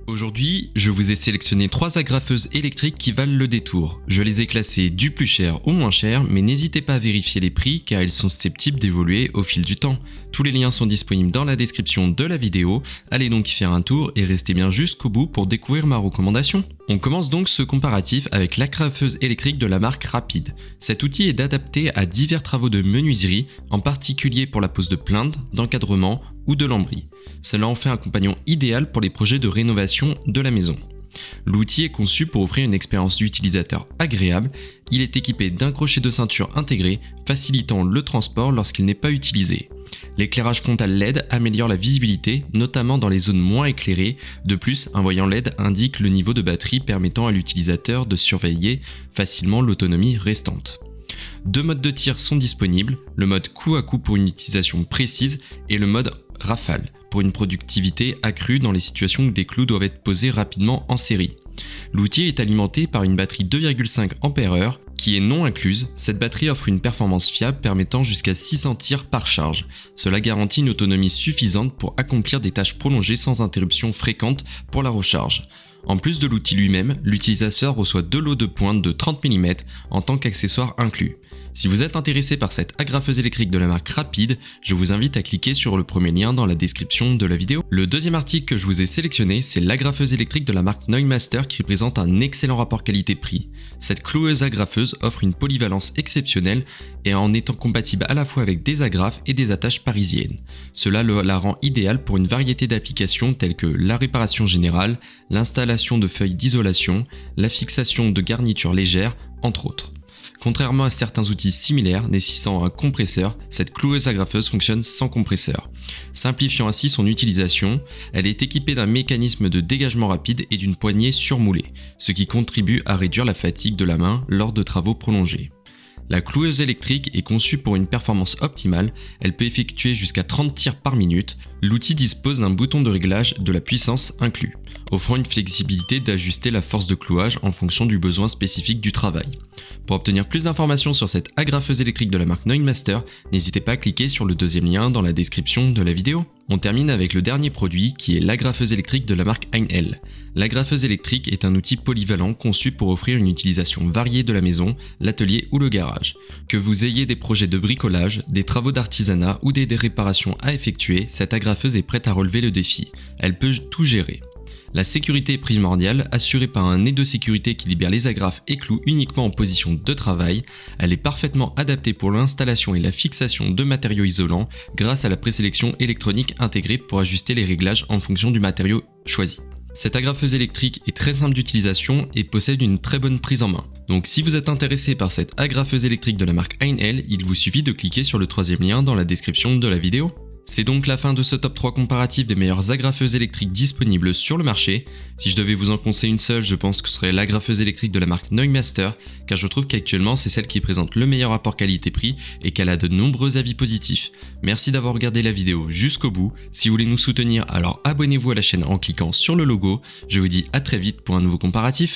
Aujourd'hui, je vous ai sélectionné 3 agrafeuses électriques qui valent le détour. Je les ai classées du plus cher au moins cher, mais n'hésitez pas à vérifier les prix car ils sont susceptibles d'évoluer au fil du temps. Tous les liens sont disponibles dans la description de la vidéo, allez donc y faire un tour et restez bien jusqu'au bout pour découvrir ma recommandation. On commence donc ce comparatif avec l'agrafeuse électrique de la marque Rapide. Cet outil est adapté à divers travaux de menuiserie, en particulier pour la pose de plinthes, d'encadrement ou de lambris. Cela en fait un compagnon idéal pour les projets de rénovation de la maison. L'outil est conçu pour offrir une expérience d'utilisateur agréable. Il est équipé d'un crochet de ceinture intégré, facilitant le transport lorsqu'il n'est pas utilisé. L'éclairage frontal LED améliore la visibilité, notamment dans les zones moins éclairées. De plus, un voyant LED indique le niveau de batterie permettant à l'utilisateur de surveiller facilement l'autonomie restante. 2 modes de tir sont disponibles, le mode coup à coup pour une utilisation précise et le mode rafale pour une productivité accrue dans les situations où des clous doivent être posés rapidement en série. L'outil est alimenté par une batterie 2,5 Ah qui est non incluse. Cette batterie offre une performance fiable permettant jusqu'à 600 tirs par charge. Cela garantit une autonomie suffisante pour accomplir des tâches prolongées sans interruption fréquente pour la recharge. En plus de l'outil lui-même, l'utilisateur reçoit 2 lots de pointes de 30 mm en tant qu'accessoire inclus. Si vous êtes intéressé par cette agrafeuse électrique de la marque Rapide, je vous invite à cliquer sur le premier lien dans la description de la vidéo. Le deuxième article que je vous ai sélectionné, c'est l'agrafeuse électrique de la marque Noisemaster qui présente un excellent rapport qualité-prix. Cette cloueuse agrafeuse offre une polyvalence exceptionnelle et en étant compatible à la fois avec des agrafes et des attaches parisiennes. Cela la rend idéale pour une variété d'applications telles que la réparation générale, l'installation de feuilles d'isolation, la fixation de garnitures légères, entre autres. Contrairement à certains outils similaires nécessitant un compresseur, cette cloueuse agrafeuse fonctionne sans compresseur. Simplifiant ainsi son utilisation, elle est équipée d'un mécanisme de dégagement rapide et d'une poignée surmoulée, ce qui contribue à réduire la fatigue de la main lors de travaux prolongés. La cloueuse électrique est conçue pour une performance optimale, elle peut effectuer jusqu'à 30 tirs par minute. L'outil dispose d'un bouton de réglage de la puissance inclus, offrant une flexibilité d'ajuster la force de clouage en fonction du besoin spécifique du travail. Pour obtenir plus d'informations sur cette agrafeuse électrique de la marque Noisemaster, n'hésitez pas à cliquer sur le deuxième lien dans la description de la vidéo. On termine avec le dernier produit qui est l'agrafeuse électrique de la marque Einhell. L'agrafeuse électrique est un outil polyvalent conçu pour offrir une utilisation variée de la maison, l'atelier ou le garage. Que vous ayez des projets de bricolage, des travaux d'artisanat ou des réparations à effectuer, cette agrafeuse est prête à relever le défi. Elle peut tout gérer. La sécurité est primordiale, assurée par un nez de sécurité qui libère les agrafes et clous uniquement en position de travail. Elle est parfaitement adaptée pour l'installation et la fixation de matériaux isolants grâce à la présélection électronique intégrée pour ajuster les réglages en fonction du matériau choisi. Cette agrafeuse électrique est très simple d'utilisation et possède une très bonne prise en main. Donc si vous êtes intéressé par cette agrafeuse électrique de la marque Einhell, il vous suffit de cliquer sur le troisième lien dans la description de la vidéo. C'est donc la fin de ce top 3 comparatif des meilleures agrafeuses électriques disponibles sur le marché. Si je devais vous en conseiller une seule, je pense que ce serait l'agrafeuse électrique de la marque Noisemaster, car je trouve qu'actuellement c'est celle qui présente le meilleur rapport qualité-prix et qu'elle a de nombreux avis positifs. Merci d'avoir regardé la vidéo jusqu'au bout. Si vous voulez nous soutenir, alors abonnez-vous à la chaîne en cliquant sur le logo. Je vous dis à très vite pour un nouveau comparatif.